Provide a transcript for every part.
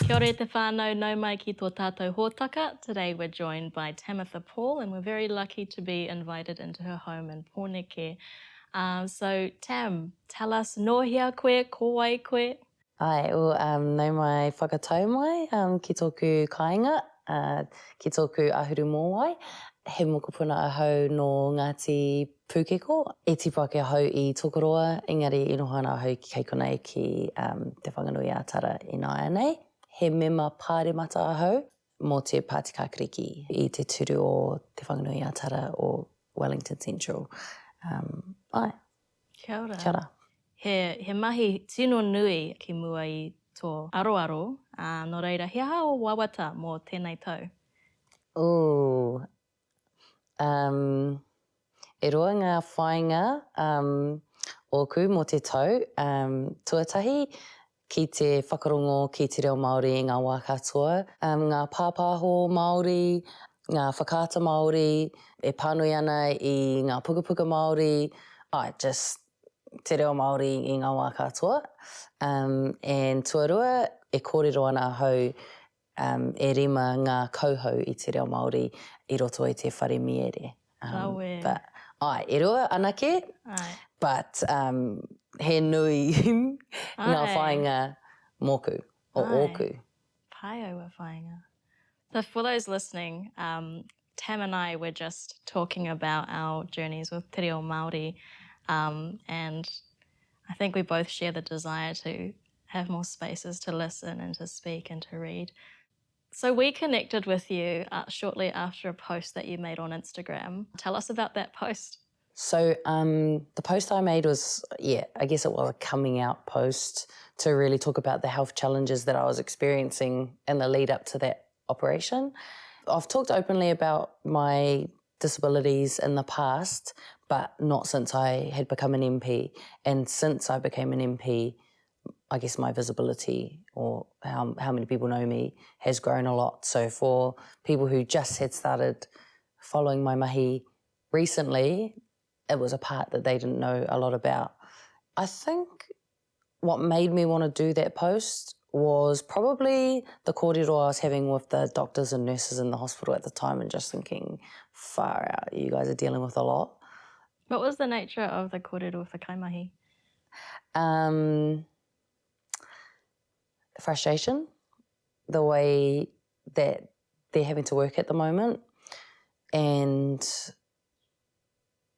Kia ora te whānau, nau mai ki tō tātou hōtaka. Today we're joined by Tamatha Paul and we're very lucky to be invited into her home in Pōneke. So Tam, tell us, nōhia koe, ko wai koe? Ai, nau mai whakatau mai ki tōku kāinga, ki tōku ahuru mōwai. He mokopuna ahau no Ngāti Pūkeko. E tipu ake ahau I Tokoroa, engari inohana ahau ki Keikonei ki te whanganui a Tara I Nāia nei. He mema pāremata ahau mō te Pātika Kiriki I te turu o te whanganui a Tara o Wellington Central. Ai, Kia ora. kia ora. He mahi tino nui ki mua I tō aroaro, no reira, he aha o wawata mō tēnei tau? Ooh, e roa ngā whāinga oku mō te tau, tuatahi ki te whakarongo ki te reo Māori I ngā wā katoa, ngā pāpāho Māori, ngā whakaata Māori, e pānui ana I ngā pukapuka Māori, just te reo Māori I ngā wā katoa. And tuarua, e kōrero ana hau e rima ngā kauhau I te reo Māori I roto I te whare miere. Kawe. E roa anake, Ai. but he nui ngā Ai. whāinga moku, o Ai. oku. Pai aua whāinga. So for those listening, Tam and I were just talking about our journeys with Te Reo Māori, and I think we both share the desire to have more spaces to listen and to speak and to read. So we connected with you shortly after a post that you made on Instagram. Tell us about that post. So the post I made was, I guess it was a coming out post to really talk about the health challenges that I was experiencing in the lead up to that operation. I've talked openly about my disabilities in the past, but not since I had become an MP. And since I became an MP, I guess my visibility or how many people know me has grown a lot. So for people who just had started following my mahi recently, it was a part that they didn't know a lot about. I think what made me want to do that post was probably the kōrero I was having with the doctors and nurses in the hospital at the time and just thinking, far out, you guys are dealing with a lot. What was the nature of the kōrero with the kaimahi? Frustration, the way that they're having to work at the moment and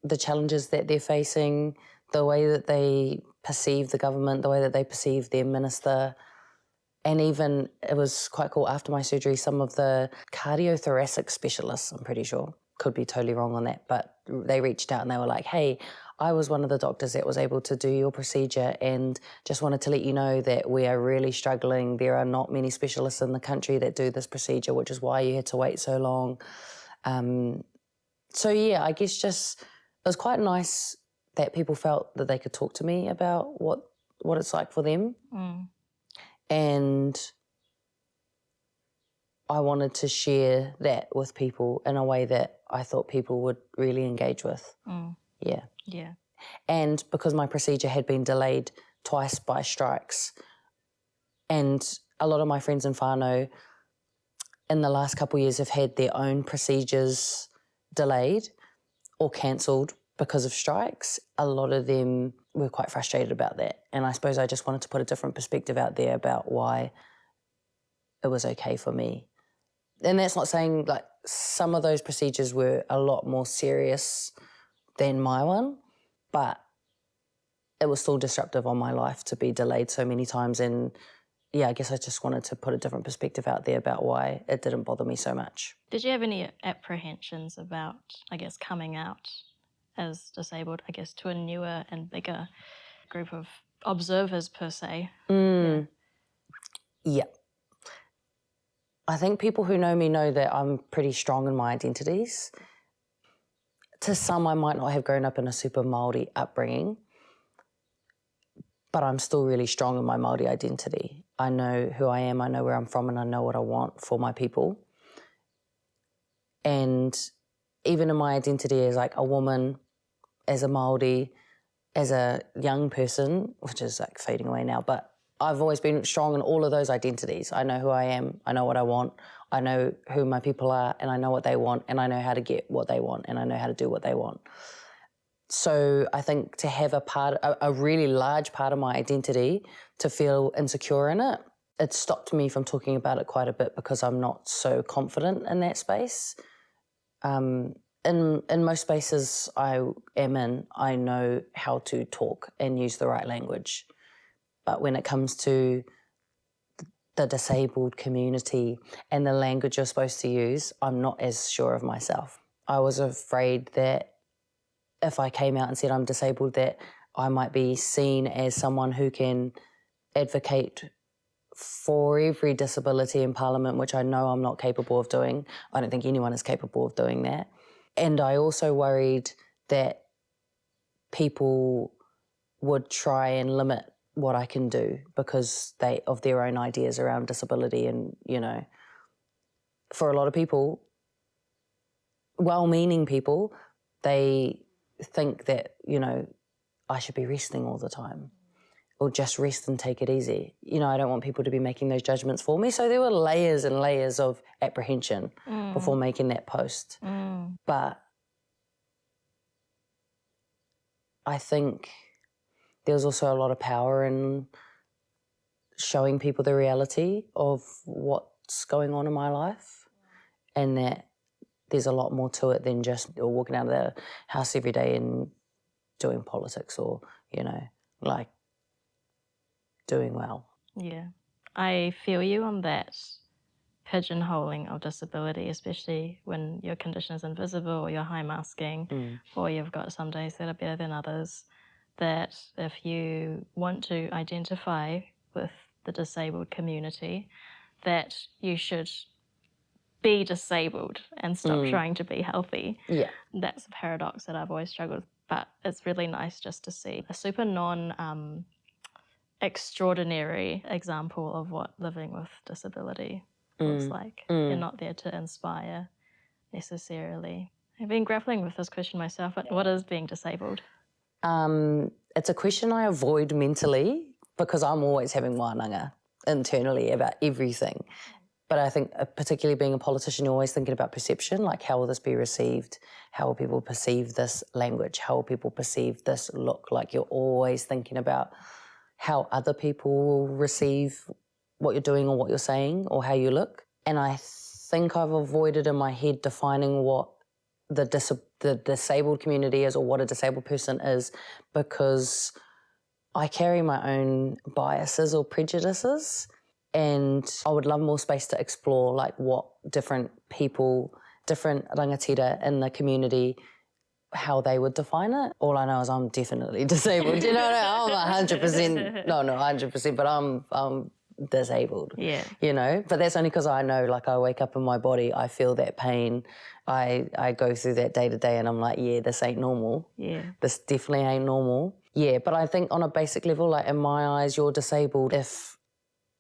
the challenges that they're facing, the way that they perceive the government, the way that they perceive their minister. And even, it was quite cool, after my surgery, some of the cardiothoracic specialists, I'm pretty sure, could be totally wrong on that, but they reached out and they were like, hey, I was one of the doctors that was able to do your procedure and just wanted to let you know that we are really struggling. There are not many specialists in the country that do this procedure, which is why you had to wait so long. So yeah, I guess just, it was quite nice that people felt that they could talk to me about what it's like for them. And I wanted to share that with people in a way that I thought people would really engage with. Yeah. And because my procedure had been delayed twice by strikes, and a lot of my friends in whānau in the last couple of years have had their own procedures delayed or cancelled because of strikes, a lot of them were quite frustrated about that. And I suppose I just wanted to put a different perspective out there about why it was okay for me. And that's not saying, like, some of those procedures were a lot more serious than my one, but it was still disruptive on my life to be delayed so many times. And yeah, I guess I just wanted to put a different perspective out there about why it didn't bother me so much. Did you have any apprehensions about, I guess, coming out as disabled, I guess, to a newer and bigger group of observers per se? Yeah. I think people who know me know that I'm pretty strong in my identities. To some, I might not have grown up in a super Māori upbringing, but I'm still really strong in my Māori identity. I know who I am, I know where I'm from, and I know what I want for my people. And even in my identity as like a woman, as a Māori, as a young person, which is like fading away now, but I've always been strong in all of those identities. I know who I am, I know what I want, I know who my people are, and I know what they want, and I know how to get what they want, and I know how to do what they want. So I think to have a really large part of my identity, to feel insecure in it, it stopped me from talking about it quite a bit because I'm not so confident in that space. In most spaces I am in, I know how to talk and use the right language. But when it comes to the disabled community and the language you're supposed to use, I'm not as sure of myself. I was afraid that if I came out and said I'm disabled, that I might be seen as someone who can advocate for every disability in Parliament, which I know I'm not capable of doing. I don't think anyone is capable of doing that. And I also worried that people would try and limit what I can do because of their own ideas around disability. And, you know, for a lot of people, well-meaning people, they think that, you know, I should be resting all the time or just rest and take it easy. You know, I don't want people to be making those judgments for me. So there were layers and layers of apprehension before making that post. But I think there was also a lot of power in showing people the reality of what's going on in my life and that there's a lot more to it than just walking out of the house every day and doing politics or, you know, like doing well. Yeah. I feel you on that pigeonholing of disability, especially when your condition is invisible or you're high masking or you've got some days that are better than others, that if you want to identify with the disabled community, that you should be disabled and stop trying to be healthy. Yeah. That's a paradox that I've always struggled with, but it's really nice just to see a super extraordinary example of what living with disability looks like. You're not there to inspire necessarily. I've been grappling with this question myself. What is being disabled? It's a question I avoid mentally because I'm always having wānanga internally about everything. But I think particularly being a politician, you're always thinking about perception, like how will this be received? How will people perceive this language? How will people perceive this look? Like you're always thinking about how other people will receive what you're doing or what you're saying or how you look. And I think I've avoided in my head defining what the disabled community is or what a disabled person is because I carry my own biases or prejudices and I would love more space to explore like what different people, different rangatira in the community, how they would define it. All I know is I'm definitely disabled. You know what I mean? I'm 100%, no, not 100%, but I'm disabled. Yeah. You know, but that's only because I know, like I wake up in my body, I feel that pain. I go through that day to day and I'm like, yeah, this ain't normal. Yeah. This definitely ain't normal. Yeah, but I think on a basic level, like in my eyes, you're disabled if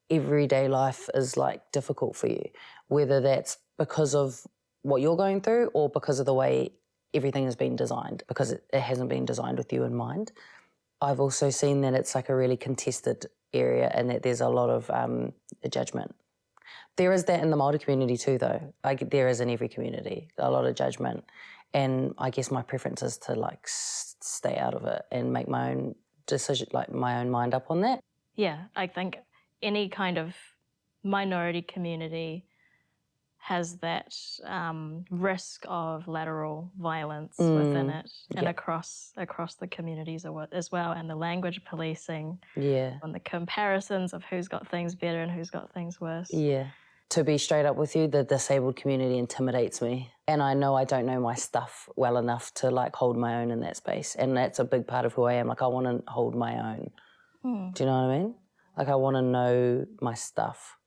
everyday life is like difficult for you, whether that's because of what you're going through or because of the way everything has been designed, because it hasn't been designed with you in mind. I've also seen that it's like a really contested area and that there's a lot of judgment. There is that in the Māori community too, though. Like there is in every community, a lot of judgment. And I guess my preference is to like stay out of it and make my own decision, like my own mind up on that. Yeah, I think any kind of minority community has that risk of lateral violence within it and across the communities as well, and the language policing and the comparisons of who's got things better and who's got things worse. Yeah. To be straight up with you, the disabled community intimidates me. And I know I don't know my stuff well enough to like hold my own in that space. And that's a big part of who I am. Like I want to hold my own. Do you know what I mean? Like I want to know my stuff.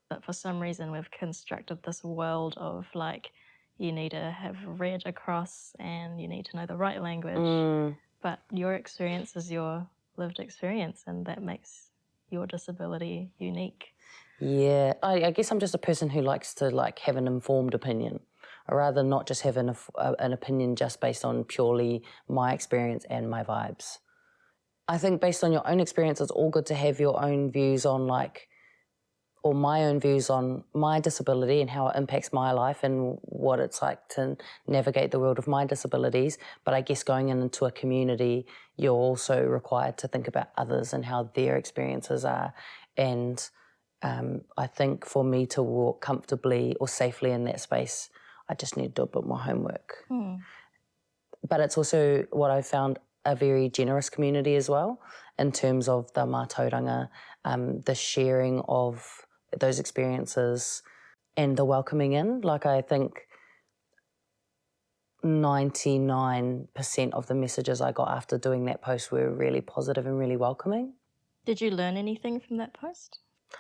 But for some reason we've constructed this world of like you need to have read across and you need to know the right language. But your experience is your lived experience and that makes your disability unique. Yeah, I guess I'm just a person who likes to like have an informed opinion. I'd rather not just have an opinion just based on purely my experience and my vibes. I think based on your own experience, it's all good to have your own views on or my own views on my disability and how it impacts my life and what it's like to navigate the world of my disabilities. But I guess going into a community, you're also required to think about others and how their experiences are. And I think for me to walk comfortably or safely in that space, I just need to do a bit more homework. But it's also what I found a very generous community as well in terms of the mātauranga, the sharing of those experiences and the welcoming in. Like I think 99% of the messages I got after doing that post were really positive and really welcoming. Did you learn anything from that post?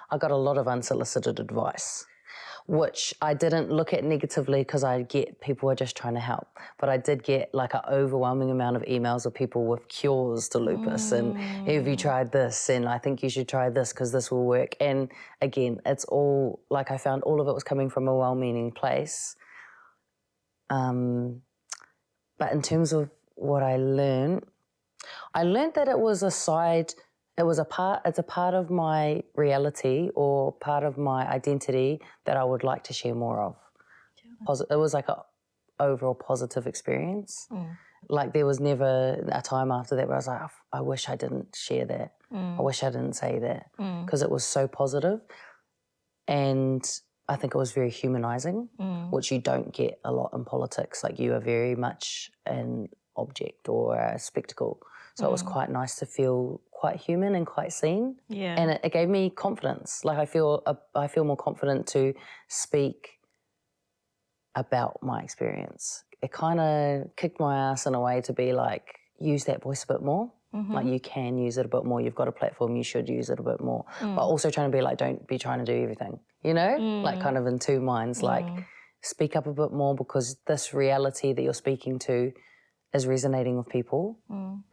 I got a lot of unsolicited advice, which I didn't look at negatively because I get people are just trying to help. But I did get like an overwhelming amount of emails of people with cures to lupus and have you tried this and I think you should try this because this will work. And again, it's all, like I found all of it was coming from a well-meaning place. But in terms of what I learned that it was it's a part of my reality or part of my identity that I would like to share more of. It was like a overall positive experience. Like there was never a time after that where I was like, I wish I didn't share that. I wish I didn't say that because it was so positive. And I think it was very humanising, which you don't get a lot in politics. Like you are very much an object or a spectacle. So it was quite nice to feel quite human and quite seen. Yeah. And it gave me confidence. Like I feel more confident to speak about my experience. It kind of kicked my ass in a way to be like, use that voice a bit more. Like you can use it a bit more. You've got a platform, you should use it a bit more. But also trying to be like, don't be trying to do everything, you know? Like kind of in two minds, like speak up a bit more because this reality that you're speaking to is resonating with people.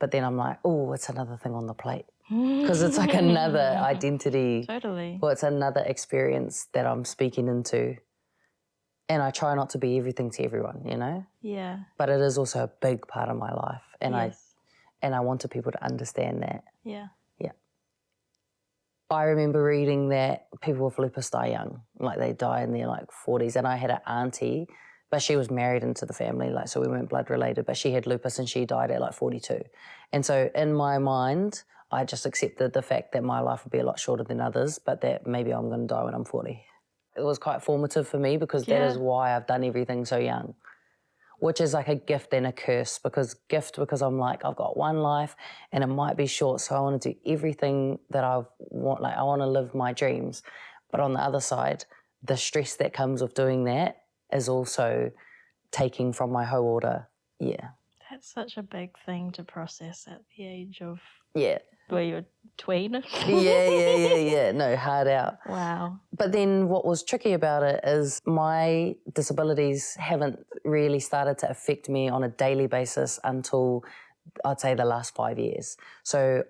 But then I'm like, oh, it's another thing on the plate. Because it's like another identity. Totally. Or it's another experience that I'm speaking into. And I try not to be everything to everyone, you know? Yeah. But it is also a big part of my life. And Yes. I wanted people to understand that. Yeah. Yeah. I remember reading that people with lupus die young. Like they die in their like 40s. And I had an auntie, but she was married into the family, like so we weren't blood related, but she had lupus and she died at like 42. And so in my mind, I just accepted the fact that my life would be a lot shorter than others, but that maybe I'm going to die when I'm 40. It was quite formative for me because that is why I've done everything so young, which is like a gift and a curse. Because I'm like, I've got one life and it might be short, so I want to do everything that I want. Like I want to live my dreams. But on the other side, the stress that comes with doing that is also taking from my whole order. Yeah. That's such a big thing to process at the age of Yeah. where you're tween. Yeah. No, hard out. Wow. But then what was tricky about it is my disabilities haven't really started to affect me on a daily basis until I'd say the last 5 years. So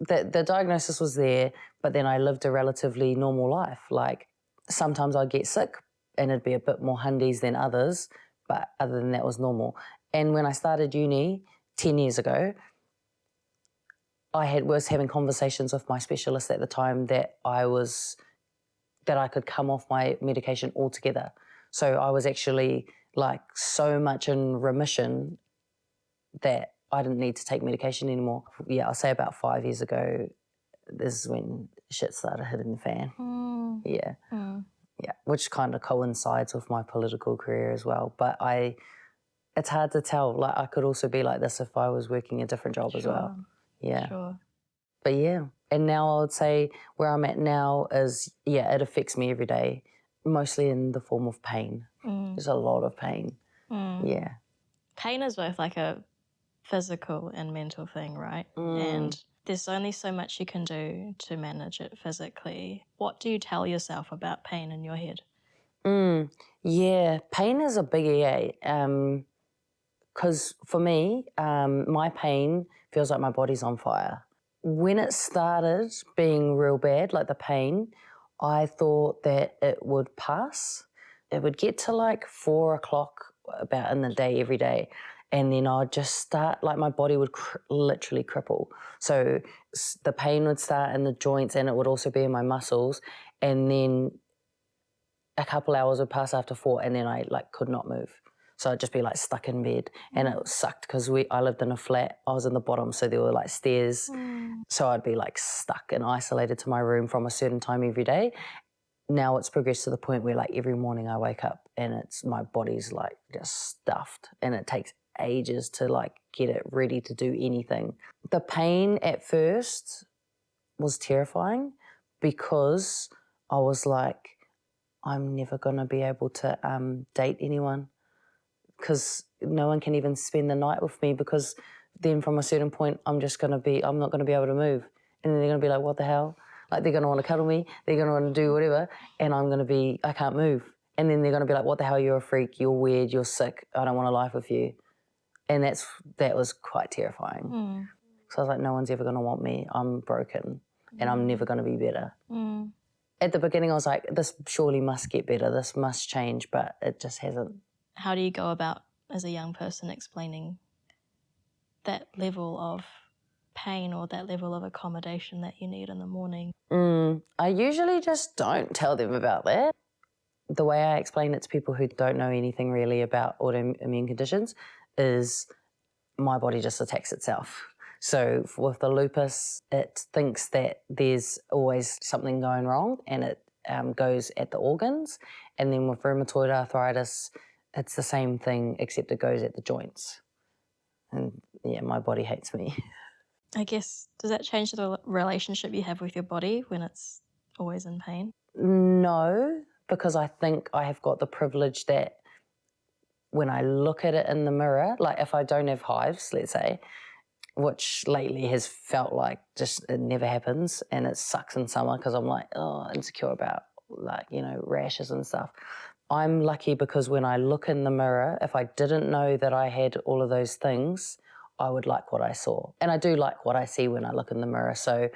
the diagnosis was there, but then I lived a relatively normal life. Like sometimes I'd get sick and it'd be a bit more hundies than others, but other than that was normal. And when I started uni 10 years ago, I was having conversations with my specialist at the time that I could come off my medication altogether. So I was actually like so much in remission that I didn't need to take medication anymore. Yeah, I'll say about 5 years ago, this is when shit started hitting the fan. Yeah. Yeah, which kind of coincides with my political career as well. But it's hard to tell. Like I could also be like this if I was working a different job as well. Yeah. Sure. But yeah, and now I would say where I'm at now is, it affects me every day, mostly in the form of pain. There's a lot of pain. Yeah. Pain is both like a physical and mental thing, right? And there's only so much you can do to manage it physically. What do you tell yourself about pain in your head? Yeah, pain is a biggie, because for me, my pain feels like my body's on fire. When it started being real bad, like the pain, I thought that it would pass. It would get to like 4 o'clock about in the day every day. and then I'd just start, like my body would literally cripple. So the pain would start in the joints and it would also be in my muscles, and then a couple hours would pass after 4 and then I like could not move. So I'd just be like stuck in bed, and it sucked because I lived in a flat. I was in the bottom, so there were like stairs. So I'd be like stuck and isolated to my room from a certain time every day. Now it's progressed to the point where like every morning I wake up and my body's like just stuffed, and it takes ages to like get it ready to do anything. The pain at first was terrifying because I was like, I'm never going to be able to date anyone because no one can even spend the night with me, because then from a certain point I'm not going to be able to move. And then they're going to be like, what the hell? Like they're going to want to cuddle me, they're going to want to do whatever, and I can't move. And then they're going to be like, what the hell, you're a freak, you're weird, you're sick, I don't want a life with you. And that was quite terrifying. So I was like, no one's ever going to want me, I'm broken, and I'm never going to be better. At the beginning I was like, this surely must get better, this must change, but it just hasn't. How do you go about, as a young person, explaining that level of pain or that level of accommodation that you need in the morning? I usually just don't tell them about that. The way I explain it to people who don't know anything really about autoimmune conditions is my body just attacks itself. So with the lupus, it thinks that there's always something going wrong, and it goes at the organs. And then with rheumatoid arthritis, it's the same thing except it goes at the joints. And yeah, my body hates me. I guess, does that change the relationship you have with your body when it's always in pain? No, because I think I have got the privilege that when I look at it in the mirror, like if I don't have hives, let's say, which lately has felt like just it never happens, and it sucks in summer because I'm like, insecure about like, rashes and stuff. I'm lucky because when I look in the mirror, if I didn't know that I had all of those things, I would like what I saw. And I do like what I see when I look in the mirror, so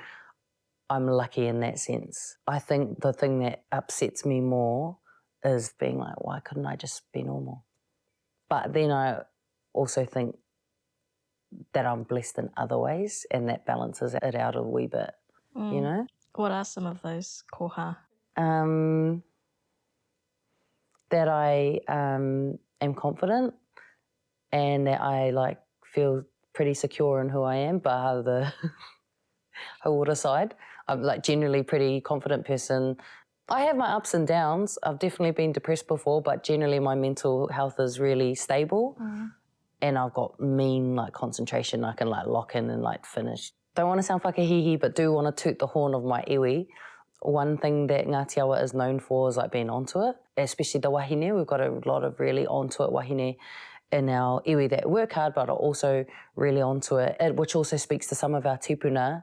I'm lucky in that sense. I think the thing that upsets me more is being like, why couldn't I just be normal? But then I also think that I'm blessed in other ways, and that balances it out a wee bit, you know? What are some of those koha? That I am confident, and that I like feel pretty secure in who I am, but the hauora side, I'm like generally pretty confident person. I have my ups and downs. I've definitely been depressed before, but generally my mental health is really stable. And I've got mean like concentration. I can like lock in and like finish. Don't want to sound whakahihi, but do want to toot the horn of my iwi. One thing that Ngāti Awa is known for is like being onto it, especially the wahine. We've got a lot of really onto it wahine in our iwi that work hard but are also really onto it, which also speaks to some of our tipuna,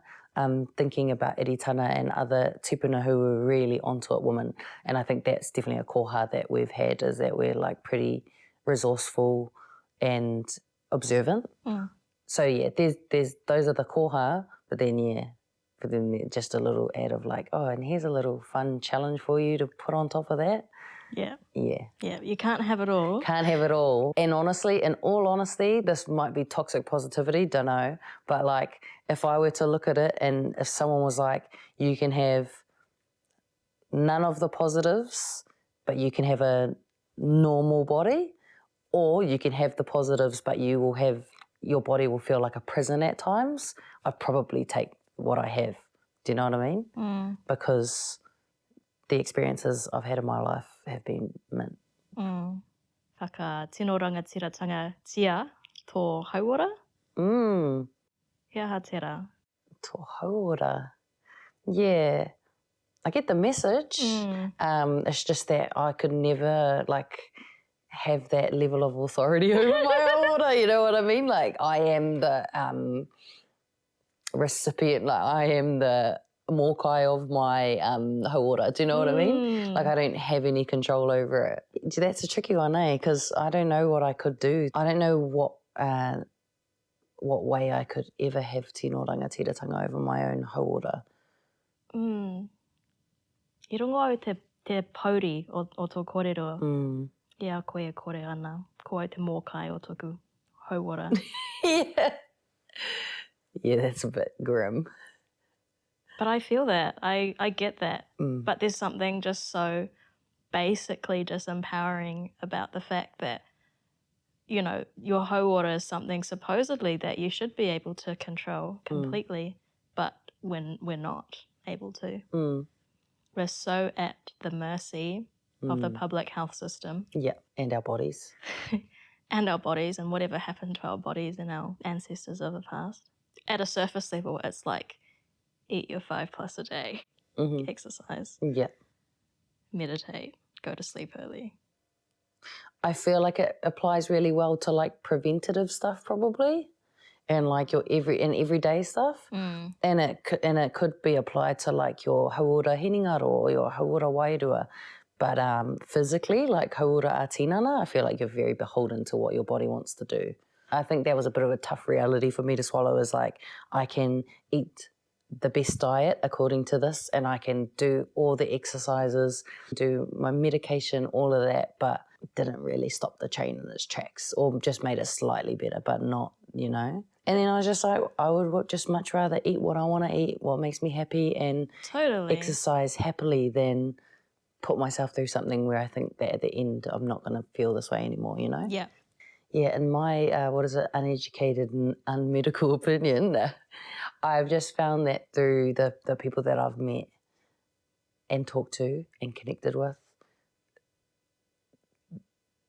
thinking about Eritana and other tipuna who were really onto it women. And I think that's definitely a koha that we've had, is that we're like pretty resourceful and observant. So yeah, there's those are the koha, but then just a little add of like, oh, and here's a little fun challenge for you to put on top of that. Yeah. Yeah, you can't have it all. Can't have it all. And honestly, in all honesty, this might be toxic positivity, don't know, but like if I were to look at it and if someone was like, you can have none of the positives, but you can have a normal body, or you can have the positives, but your body will feel like a prison at times, I'd probably take what I have. Do you know what I mean? Because the experiences I've had in my life have been mint. Whaka tino rangatiratanga tia tō hauora? Kia ha tera? Tō hauora. Yeah. I get the message. It's just that I could never have that level of authority over my hauora, you know what I mean? Like I am the recipient, like I am the mokai of my hauora, do you know what I mean? Like I don't have any control over it. That's a tricky one, because I don't know what I could do. I don't know what way I could ever have tino rangatiratanga over my own hauora. I rungo au te pauri o tō kōrero. Ia koe e kore ana, ko au te mōkai o tōku hauora. Yeah. Yeah, that's a bit grim. But I feel that. I get that. But there's something just so basically disempowering about the fact that, you know, your hauora is something supposedly that you should be able to control completely, but when we're not able to. We're so at the mercy of the public health system. Yeah, and our bodies. And our bodies, and whatever happened to our bodies and our ancestors of the past. At a surface level, it's like eat your 5+ a day, exercise, meditate, go to sleep early. I feel like it applies really well to like preventative stuff probably, and like your everyday stuff. And it could be applied to like your hauora hiningaro or your hauora wairua. But physically, like hauora a tinana, I feel like you're very beholden to what your body wants to do. I think that was a bit of a tough reality for me to swallow, is like I can eat the best diet according to this, and I can do all the exercises, do my medication, all of that, but it didn't really stop the train in its tracks, or just made it slightly better, but not, you know. And then I was just like, I would just much rather eat what I want to eat, what makes me happy, and exercise happily than put myself through something where I think that at the end I'm not going to feel this way anymore, you know? Yeah. Yeah, in my, uneducated and unmedical opinion, I've just found that through the people that I've met and talked to and connected with,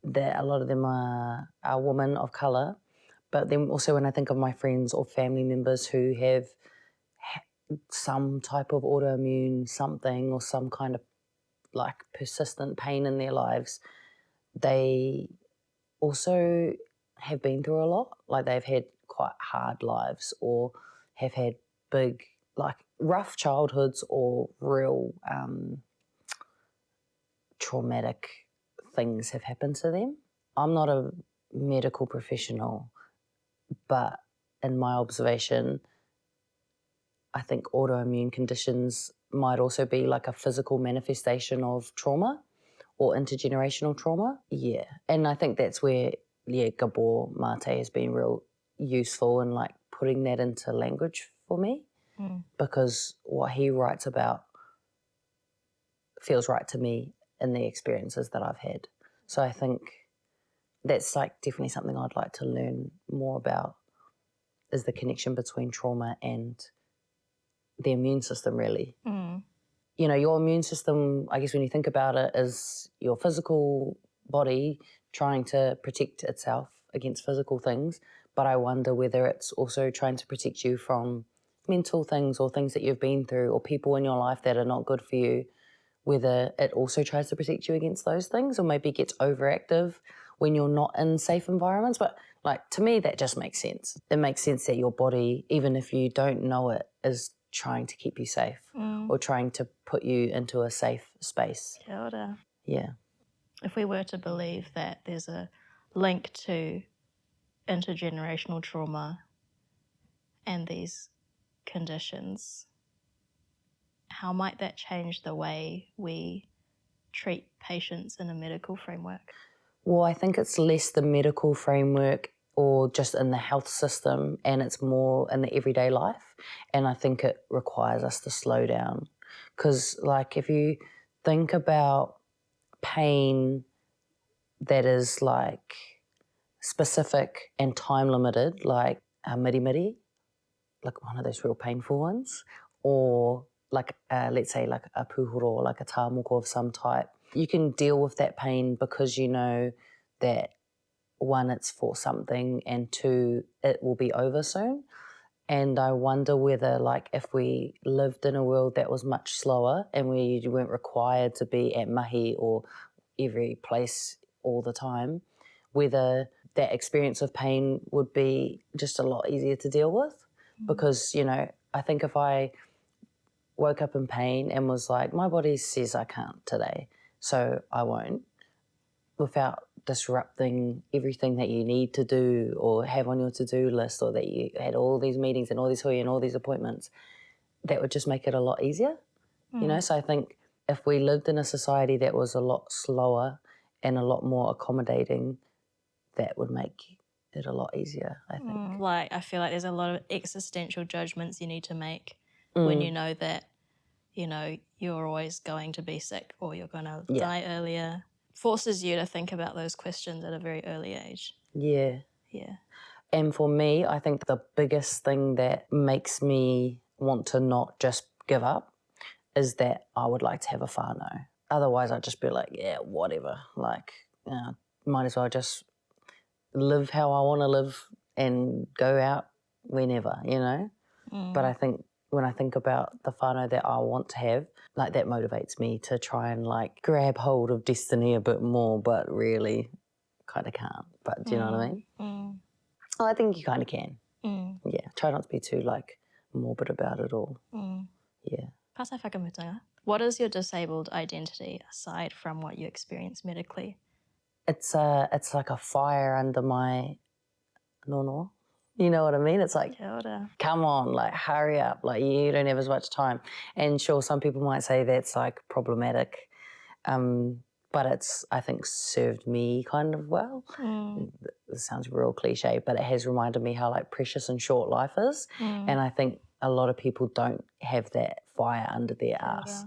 that a lot of them are women of colour. But then also when I think of my friends or family members who have some type of autoimmune something or some kind of like persistent pain in their lives, they also have been through a lot. Like they've had quite hard lives or have had big, like rough childhoods or real traumatic things have happened to them. I'm not a medical professional, but in my observation, I think autoimmune conditions might also be like a physical manifestation of trauma or intergenerational trauma. Yeah. And I think that's where, Gabor Mate has been real useful in like putting that into language for me, because what he writes about feels right to me in the experiences that I've had. So I think that's like definitely something I'd like to learn more about, is the connection between trauma and the immune system, really. You know, your immune system, I guess when you think about it, is your physical body trying to protect itself against physical things, but I wonder whether it's also trying to protect you from mental things or things that you've been through or people in your life that are not good for you, whether it also tries to protect you against those things or maybe gets overactive when you're not in safe environments. But like, to me, that just makes sense. It makes sense that your body, even if you don't know it, is trying to keep you safe or trying to put you into a safe space. Kia ora. Yeah. If we were to believe that there's a link to intergenerational trauma and these conditions, how might that change the way we treat patients in a medical framework? Well, I think it's less the medical framework or just in the health system, and it's more in the everyday life. And I think it requires us to slow down, because like if you think about pain that is like specific and time limited, like a miri, like one of those real painful ones, or like let's say like a puhuro, like a tāmoko of some type, you can deal with that pain because you know that one, it's for something, and two, it will be over soon. And I wonder whether, like, if we lived in a world that was much slower and we weren't required to be at mahi or every place all the time, whether that experience of pain would be just a lot easier to deal with. Because, you know, I think if I woke up in pain and was like, my body says I can't today, so I won't, without disrupting everything that you need to do or have on your to-do list, or that you had all these meetings and all these hui and all these appointments, that would just make it a lot easier, you know? So I think if we lived in a society that was a lot slower and a lot more accommodating, that would make it a lot easier, I think. Like, I feel like there's a lot of existential judgments you need to make when you know that, you know, you're always going to be sick or you're going to die earlier. Forces you to think about those questions at a very early age. Yeah. Yeah. And for me, I think the biggest thing that makes me want to not just give up is that I would like to have a whānau. Otherwise, I'd just be like, yeah, whatever. Like, might as well just live how I want to live and go out whenever, you know? But I think when I think about the whānau that I want to have, like that motivates me to try and like grab hold of destiny a bit more, but really kind of can't. But do you know what I mean? Oh, I think you kind of can. Yeah, try not to be too like morbid about it all. Yeah. Pasa whakamutunga. What is your disabled identity aside from what you experience medically? It's like a fire under my nono. You know what I mean? It's like, come on, like hurry up, like you don't have as much time. And sure, some people might say that's like problematic, but it's, I think, served me kind of well. It sounds real cliche, but it has reminded me how like precious and short life is. And I think a lot of people don't have that fire under their ass.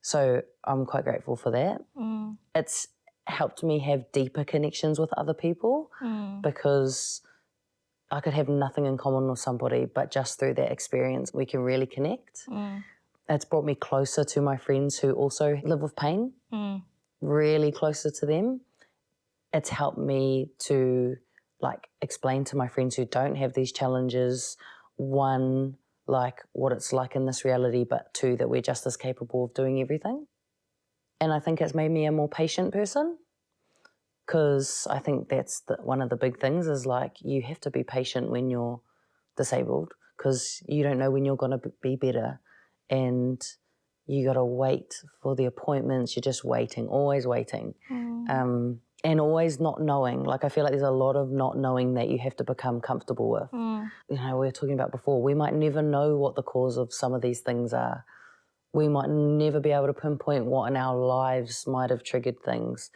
So I'm quite grateful for that. It's helped me have deeper connections with other people because I could have nothing in common with somebody, but just through that experience, we can really connect. It's brought me closer to my friends who also live with pain, really closer to them. It's helped me to like explain to my friends who don't have these challenges, one, like what it's like in this reality, but two, that we're just as capable of doing everything. And I think it's made me a more patient person, because I think that's one of the big things is like you have to be patient when you're disabled, because you don't know when you're going to be better, and you got to wait for the appointments. You're just waiting, always waiting, and always not knowing. Like I feel like there's a lot of not knowing that you have to become comfortable with. You know, we were talking about before, we might never know what the cause of some of these things are. We might never be able to pinpoint what in our lives might have triggered things,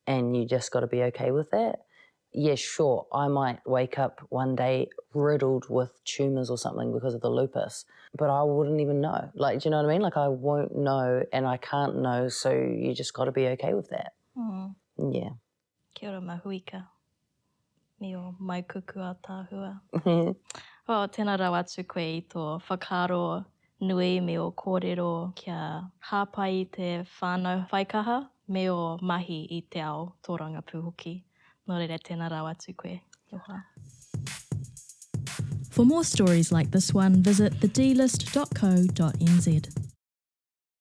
and you just got to be okay with that. Yeah, sure, I might wake up one day riddled with tumours or something because of the lupus, but I wouldn't even know. Like, do you know what I mean? Like, I won't know and I can't know, so you just got to be okay with that. Yeah. Kia ora mahuika. Mi o mai kuku a tāhua. Tēnā rau atu koe I tō whakaro nui me o kōrero kia hāpai I te whānau whaikaha me o mahi I te ao tō rangapu hoki. Nō reira, tēnā rau atu koe. Ioha. For more stories like this one, visit thedlist.co.nz.